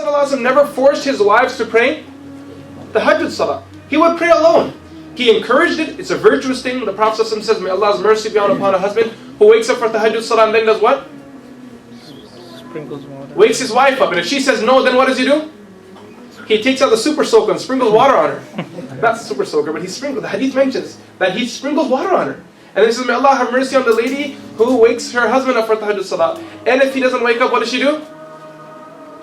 Prophet never forced his wives to pray the Tahajjud Salah. He would pray alone. He encouraged it. It's a virtuous thing. The Prophet says, may Allah's mercy be upon a husband who wakes up for Tahajjud Salah and then does what? Sprinkles water. Wakes his wife up. And if she says no, then what does he do? He takes out the super soaker and sprinkles water on her. Not super soaker, but he sprinkles. The hadith mentions that he sprinkles water on her. And then he says, may Allah have mercy on the lady who wakes her husband up for Tahajjud Salah. And if he doesn't wake up, what does she do?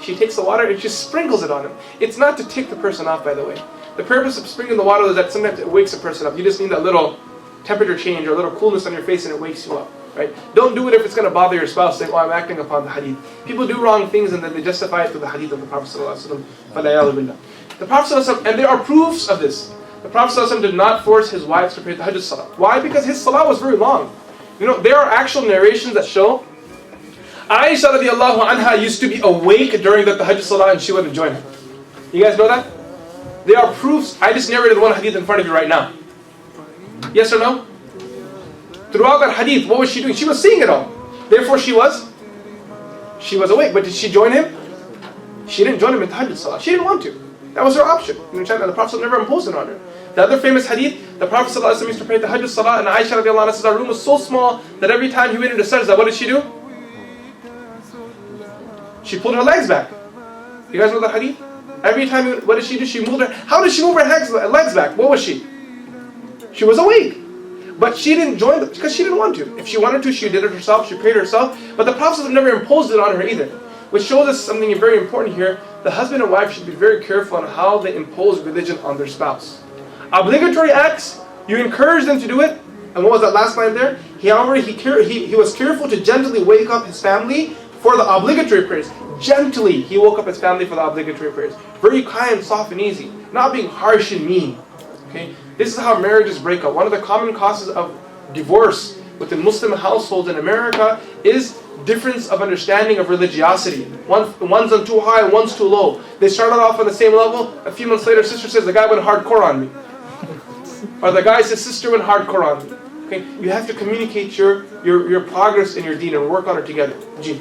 She takes the water and she sprinkles it on him. It's not to tick the person off, by the way. The purpose of sprinkling the water is that sometimes it wakes a person up. You just need that little temperature change or a little coolness on your face and it wakes you up. Right? Don't do it if it's going to bother your spouse, saying, oh, I'm acting upon the hadith. People do wrong things and then they justify it to the hadith of the Prophet ﷺ. The Prophet ﷺ, and there are proofs of this. The Prophet ﷺ did not force his wives to pray the Tahajjud Salah. Why? Because his Salah was very long. You know, there are actual narrations that show Aisha radiallahu anha used to be awake during the Tahajjud Salah and she wouldn't join him. You guys know that? There are proofs. I just narrated one hadith in front of you right now. Yes or no? Throughout that hadith, what was she doing? She was seeing it all. Therefore she was awake. But did she join him? She didn't join him in Tahajjud Salah. She didn't want to. That was her option. You understand? And the Prophet never imposed it on her. The other famous hadith, the Prophet ﷺ used to pray Tahajjud Salah and Aisha radiallahu anha says our room was so small that every time he went into sajda, what did she do? She pulled her legs back. You guys know that hadith? Every time, what did she do? She moved her. How did she move her legs back? What was she? She was awake. But she didn't join them because she didn't want to. If she wanted to, she did it herself. She prayed herself. But the Prophet never imposed it on her either. Which shows us something very important here. The husband and wife should be very careful on how they impose religion on their spouse. Obligatory acts, you encourage them to do it. And what was that last line there? He was careful to gently wake up his family for the obligatory prayers. Gently, he woke up his family for the obligatory prayers. Very kind, soft, and easy. Not being harsh and mean. Okay? This is how marriages break up. One of the common causes of divorce within Muslim households in America is difference of understanding of religiosity. One's on too high, one's too low. They started off on the same level. A few months later, sister says, the guy went hardcore on me. Or the guy says, sister went hardcore on me. Okay? You have to communicate your progress in your deen and work on it together. Gee.